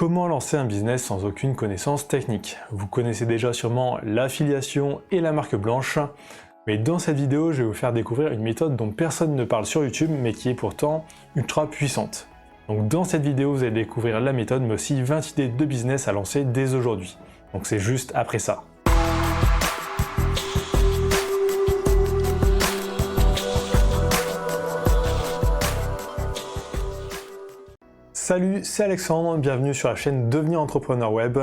Comment lancer un business sans aucune connaissance technique? Vous connaissez déjà sûrement l'affiliation et la marque blanche, mais dans cette vidéo, je vais vous faire découvrir une méthode dont personne ne parle sur YouTube, mais qui est pourtant ultra puissante. Donc dans cette vidéo, vous allez découvrir la méthode, mais aussi 20 idées de business à lancer dès aujourd'hui. Donc c'est juste après ça. Salut, c'est Alexandre, bienvenue sur la chaîne Devenir Entrepreneur Web.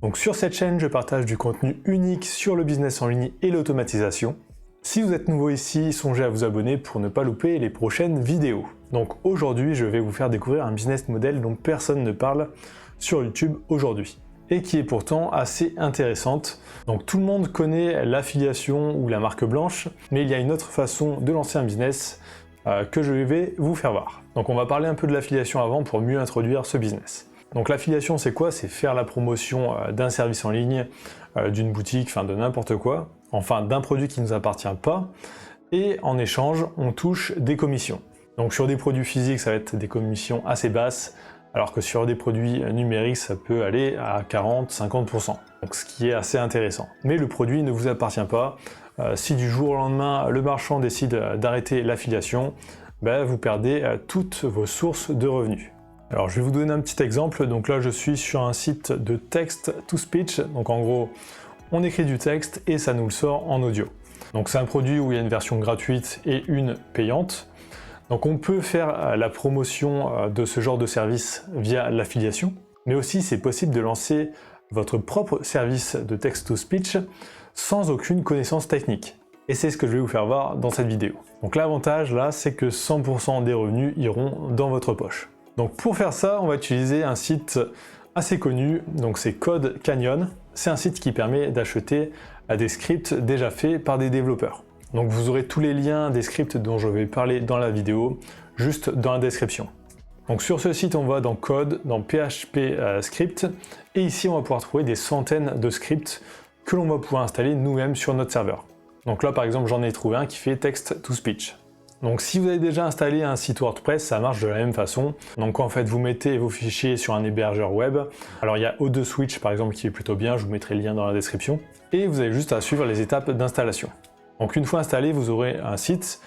Donc sur cette chaîne, je partage du contenu unique sur le business en ligne et l'automatisation. Si vous êtes nouveau ici, songez à vous abonner pour ne pas louper les prochaines vidéos. Donc aujourd'hui, je vais vous faire découvrir un business model dont personne ne parle sur YouTube aujourd'hui et qui est pourtant assez intéressante. Donc tout le monde connaît l'affiliation ou la marque blanche, mais il y a une autre façon de lancer un business que je vais vous faire voir. Donc on va parler un peu de l'affiliation avant pour mieux introduire ce business. Donc l'affiliation, c'est quoi? C'est faire la promotion d'un service en ligne, d'une boutique, enfin de n'importe quoi, enfin d'un produit qui ne nous appartient pas, et en échange, on touche des commissions. Donc sur des produits physiques, ça va être des commissions assez basses, alors que sur des produits numériques, ça peut aller à 40-50%. Donc ce qui est assez intéressant. Mais le produit ne vous appartient pas. Si du jour au lendemain, le marchand décide d'arrêter l'affiliation, vous perdez toutes vos sources de revenus. Alors je vais vous donner un petit exemple. Donc là, je suis sur un site de text-to-speech. Donc en gros, on écrit du texte et ça nous le sort en audio. Donc c'est un produit où il y a une version gratuite et une payante. Donc on peut faire la promotion de ce genre de service via l'affiliation, mais aussi c'est possible de lancer votre propre service de text-to-speech sans aucune connaissance technique. Et c'est ce que je vais vous faire voir dans cette vidéo. Donc l'avantage là, c'est que 100% des revenus iront dans votre poche. Donc pour faire ça, on va utiliser un site assez connu, donc c'est Code Canyon. C'est un site qui permet d'acheter des scripts déjà faits par des développeurs. Donc vous aurez tous les liens des scripts dont je vais parler dans la vidéo, juste dans la description. Donc sur ce site, on va dans Code, dans PHP Script, et ici on va pouvoir trouver des centaines de scripts que l'on va pouvoir installer nous-mêmes sur notre serveur. Donc là par exemple, j'en ai trouvé un qui fait Text-to-Speech. Donc si vous avez déjà installé un site WordPress, ça marche de la même façon. Donc en fait, vous mettez vos fichiers sur un hébergeur web. Alors il y a O2 Switch par exemple qui est plutôt bien, je vous mettrai le lien dans la description. Et vous avez juste à suivre les étapes d'installation. Donc une fois installé, vous aurez un site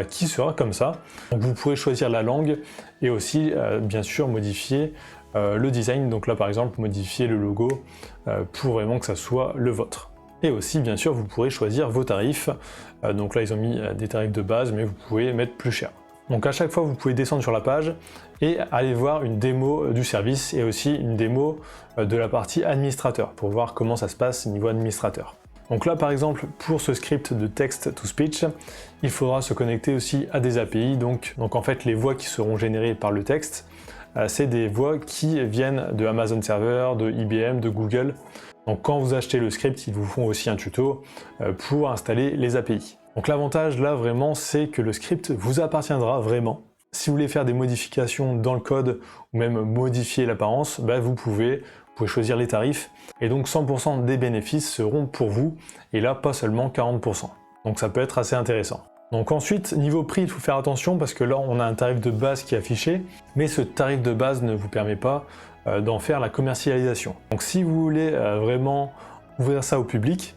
qui sera comme ça. Donc vous pourrez choisir la langue et aussi bien sûr modifier le design. Donc là par exemple, modifier le logo pour vraiment que ça soit le vôtre. Et aussi bien sûr, vous pourrez choisir vos tarifs. Donc là ils ont mis des tarifs de base, mais vous pouvez mettre plus cher. Donc à chaque fois, vous pouvez descendre sur la page et aller voir une démo du service et aussi une démo de la partie administrateur pour voir comment ça se passe niveau administrateur. Donc là par exemple, pour ce script de text-to-speech, il faudra se connecter aussi à des API. Donc en fait, les voix qui seront générées par le texte, c'est des voix qui viennent de Amazon Server, de IBM, de Google. Donc quand vous achetez le script, ils vous font aussi un tuto pour installer les API. Donc l'avantage là vraiment, c'est que le script vous appartiendra vraiment. Si vous voulez faire des modifications dans le code ou même modifier l'apparence, vous pouvez choisir les tarifs et donc 100% des bénéfices seront pour vous et là pas seulement 40%. Donc ça peut être assez intéressant. Donc ensuite, niveau prix, il faut faire attention parce que là on a un tarif de base qui est affiché, mais ce tarif de base ne vous permet pas d'en faire la commercialisation. Donc si vous voulez vraiment ouvrir ça au public,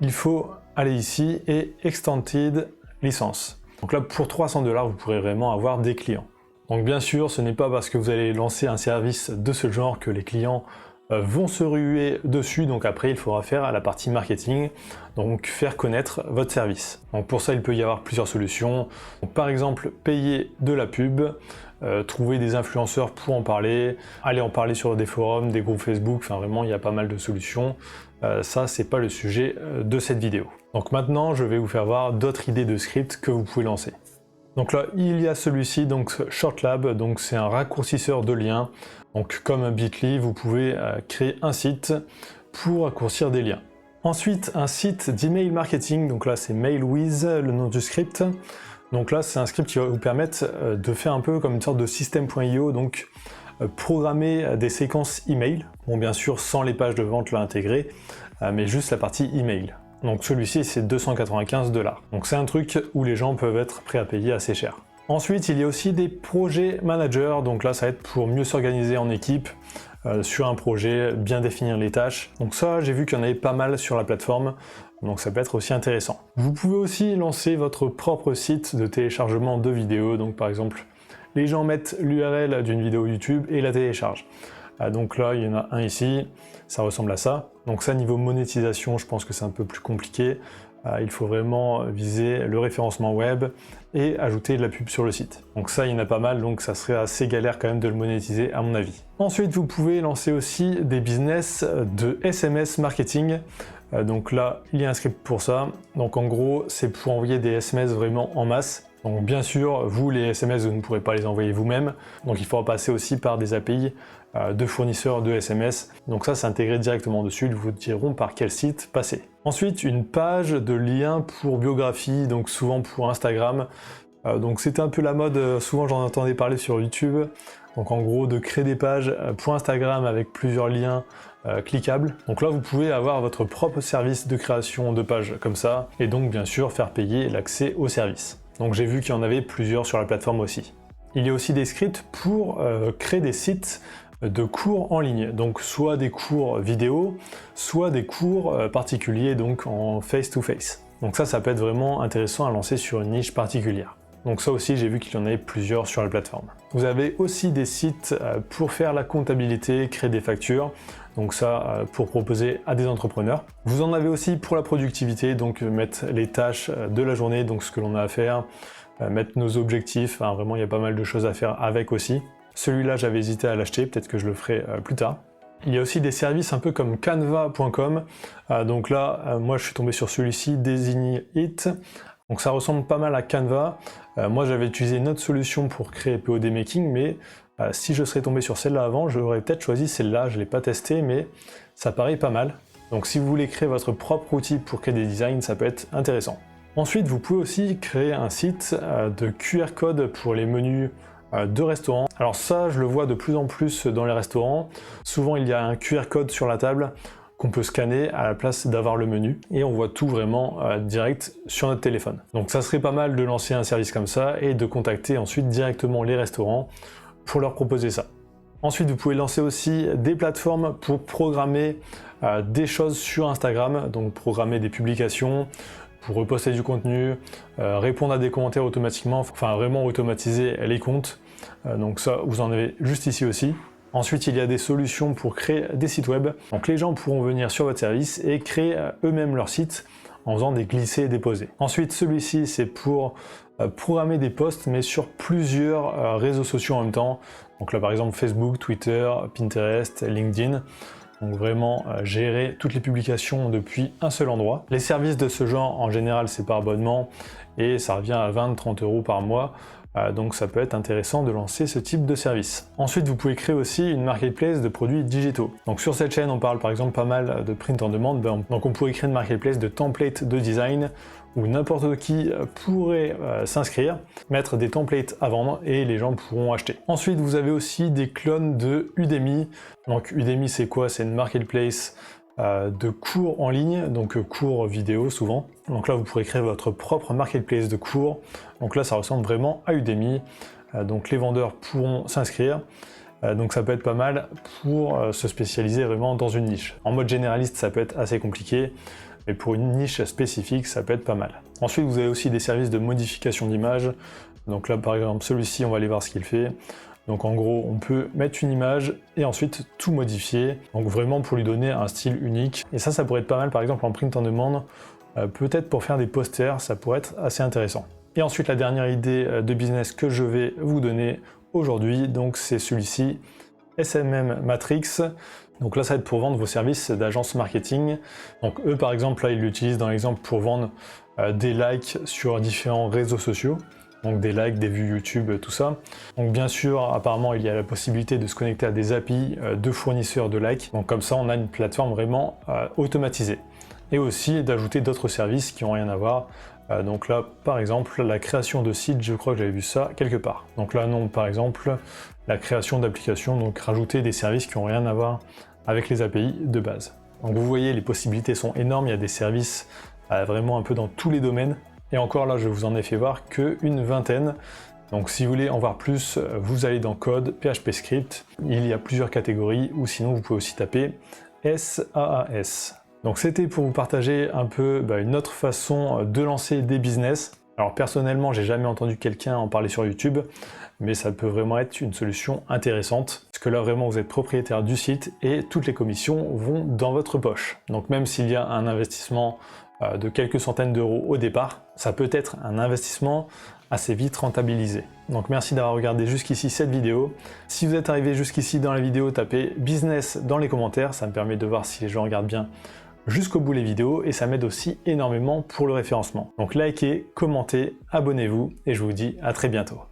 il faut aller ici et Extended License. Donc là pour 300 $, vous pourrez vraiment avoir des clients. Donc bien sûr, ce n'est pas parce que vous allez lancer un service de ce genre que les clients vont se ruer dessus. Donc après, il faudra faire la partie marketing, donc faire connaître votre service. Donc pour ça, il peut y avoir plusieurs solutions. Donc, par exemple, payer de la pub, trouver des influenceurs pour en parler, aller en parler sur des forums, des groupes Facebook, enfin vraiment, il y a pas mal de solutions. Ça, c'est pas le sujet de cette vidéo. Donc maintenant, je vais vous faire voir d'autres idées de scripts que vous pouvez lancer. Donc là, il y a celui-ci, donc Shortlab, donc c'est un raccourcisseur de liens. Donc comme Bitly, vous pouvez créer un site pour raccourcir des liens. Ensuite, un site d'email marketing, donc là c'est MailWiz, le nom du script. Donc là, c'est un script qui va vous permettre de faire un peu comme une sorte de système.io, donc programmer des séquences email. Bon, bien sûr, sans les pages de vente là intégrées, mais juste la partie email. Donc celui-ci, c'est 295 $. Donc c'est un truc où les gens peuvent être prêts à payer assez cher. Ensuite, il y a aussi des projets managers. Donc là, ça va être pour mieux s'organiser en équipe, sur un projet, bien définir les tâches. Donc ça, j'ai vu qu'il y en avait pas mal sur la plateforme, donc ça peut être aussi intéressant. Vous pouvez aussi lancer votre propre site de téléchargement de vidéos, donc par exemple, les gens mettent l'URL d'une vidéo YouTube et la téléchargent. Donc là, il y en a un ici, ça ressemble à ça. Donc ça, niveau monétisation, je pense que c'est un peu plus compliqué. Il faut vraiment viser le référencement web et ajouter de la pub sur le site. Donc ça, il y en a pas mal, donc ça serait assez galère quand même de le monétiser à mon avis. Ensuite, vous pouvez lancer aussi des business de SMS marketing. Donc là, il y a un script pour ça. Donc en gros, c'est pour envoyer des SMS vraiment en masse. Donc bien sûr, vous, les SMS, vous ne pourrez pas les envoyer vous-même. Donc il faudra passer aussi par des API de fournisseurs de SMS. Donc ça, c'est intégré directement dessus. Ils vous diront par quel site passer. Ensuite, une page de lien pour biographie, donc souvent pour Instagram. Donc c'était un peu la mode, souvent j'en entendais parler sur YouTube. Donc en gros, de créer des pages pour Instagram avec plusieurs liens cliquables. Donc là, vous pouvez avoir votre propre service de création de pages comme ça. Et donc bien sûr, faire payer l'accès au service. Donc j'ai vu qu'il y en avait plusieurs sur la plateforme aussi. Il y a aussi des scripts pour créer des sites de cours en ligne, donc soit des cours vidéo, soit des cours particuliers, donc en face-to-face. Donc ça peut être vraiment intéressant à lancer sur une niche particulière. Donc ça aussi, j'ai vu qu'il y en avait plusieurs sur la plateforme. Vous avez aussi des sites pour faire la comptabilité, créer des factures, donc ça pour proposer à des entrepreneurs. Vous en avez aussi pour la productivité, donc mettre les tâches de la journée, donc ce que l'on a à faire, mettre nos objectifs, enfin, vraiment il y a pas mal de choses à faire avec aussi. Celui-là, j'avais hésité à l'acheter, peut-être que je le ferai plus tard. Il y a aussi des services un peu comme canva.com, donc là, moi je suis tombé sur celui-ci, Design It. Donc ça ressemble pas mal à Canva. Moi j'avais utilisé une autre solution pour créer POD Making, mais si je serais tombé sur celle-là avant, j'aurais peut-être choisi celle-là, je ne l'ai pas testé, mais ça paraît pas mal. Donc si vous voulez créer votre propre outil pour créer des designs, ça peut être intéressant. Ensuite, vous pouvez aussi créer un site de QR code pour les menus de restaurants. Alors ça, je le vois de plus en plus dans les restaurants. Souvent, il y a un QR code sur la table qu'on peut scanner à la place d'avoir le menu et on voit tout vraiment direct sur notre téléphone. Donc ça serait pas mal de lancer un service comme ça et de contacter ensuite directement les restaurants pour leur proposer ça. Ensuite, vous pouvez lancer aussi des plateformes pour programmer des choses sur Instagram, donc programmer des publications, pour reposter du contenu, répondre à des commentaires automatiquement, enfin vraiment automatiser les comptes. Donc ça, vous en avez juste ici aussi. Ensuite, il y a des solutions pour créer des sites web. Donc les gens pourront venir sur votre service et créer eux-mêmes leur site en faisant des glissés et déposés. Ensuite, celui-ci, c'est pour programmer des posts, mais sur plusieurs réseaux sociaux en même temps. Donc là, par exemple, Facebook, Twitter, Pinterest, LinkedIn. Donc vraiment gérer toutes les publications depuis un seul endroit. Les services de ce genre, en général, c'est par abonnement et ça revient à 20-30 € par mois. Donc ça peut être intéressant de lancer ce type de service. Ensuite, vous pouvez créer aussi une marketplace de produits digitaux. Donc sur cette chaîne, on parle par exemple pas mal de print on demand. Donc on pourrait créer une marketplace de templates de design où n'importe qui pourrait s'inscrire, mettre des templates à vendre et les gens pourront acheter. Ensuite, vous avez aussi des clones de Udemy. Donc Udemy, c'est quoi? C'est une marketplace de cours en ligne, donc cours vidéo souvent. Donc là, vous pourrez créer votre propre marketplace de cours. Donc là, ça ressemble vraiment à Udemy. Donc les vendeurs pourront s'inscrire. Donc ça peut être pas mal pour se spécialiser vraiment dans une niche. En mode généraliste, ça peut être assez compliqué, mais pour une niche spécifique, ça peut être pas mal. Ensuite, vous avez aussi des services de modification d'image. Donc là, par exemple, celui-ci, on va aller voir ce qu'il fait. Donc en gros, on peut mettre une image et ensuite tout modifier, donc vraiment pour lui donner un style unique. Et ça pourrait être pas mal par exemple en print on demand, peut-être pour faire des posters, ça pourrait être assez intéressant. Et ensuite la dernière idée de business que je vais vous donner aujourd'hui, donc c'est celui-ci, SMM Matrix. Donc là ça va être pour vendre vos services d'agence marketing. Donc eux par exemple là ils l'utilisent dans l'exemple pour vendre des likes sur différents réseaux sociaux. Donc des likes, des vues YouTube, tout ça. Donc bien sûr, apparemment, il y a la possibilité de se connecter à des API de fournisseurs de likes. Donc comme ça, on a une plateforme vraiment automatisée. Et aussi d'ajouter d'autres services qui n'ont rien à voir. Donc là, par exemple, la création de sites, je crois que j'avais vu ça quelque part. Donc là, non, par exemple, la création d'applications, donc rajouter des services qui n'ont rien à voir avec les API de base. Donc vous voyez, les possibilités sont énormes. Il y a des services vraiment un peu dans tous les domaines. Et encore là, je vous en ai fait voir qu'une vingtaine. Donc si vous voulez en voir plus, vous allez dans Code, PHP Script, il y a plusieurs catégories, ou sinon vous pouvez aussi taper SaaS. Donc c'était pour vous partager un peu une autre façon de lancer des business. Alors personnellement, j'ai jamais entendu quelqu'un en parler sur YouTube, mais ça peut vraiment être une solution intéressante, parce que là vraiment vous êtes propriétaire du site et toutes les commissions vont dans votre poche. Donc même s'il y a un investissement de quelques centaines d'euros au départ, ça peut être un investissement assez vite rentabilisé. Donc merci d'avoir regardé jusqu'ici cette vidéo. Si vous êtes arrivé jusqu'ici dans la vidéo, tapez business dans les commentaires, ça me permet de voir si les gens regardent bien jusqu'au bout les vidéos et ça m'aide aussi énormément pour le référencement. Donc likez, commentez, abonnez-vous et je vous dis à très bientôt.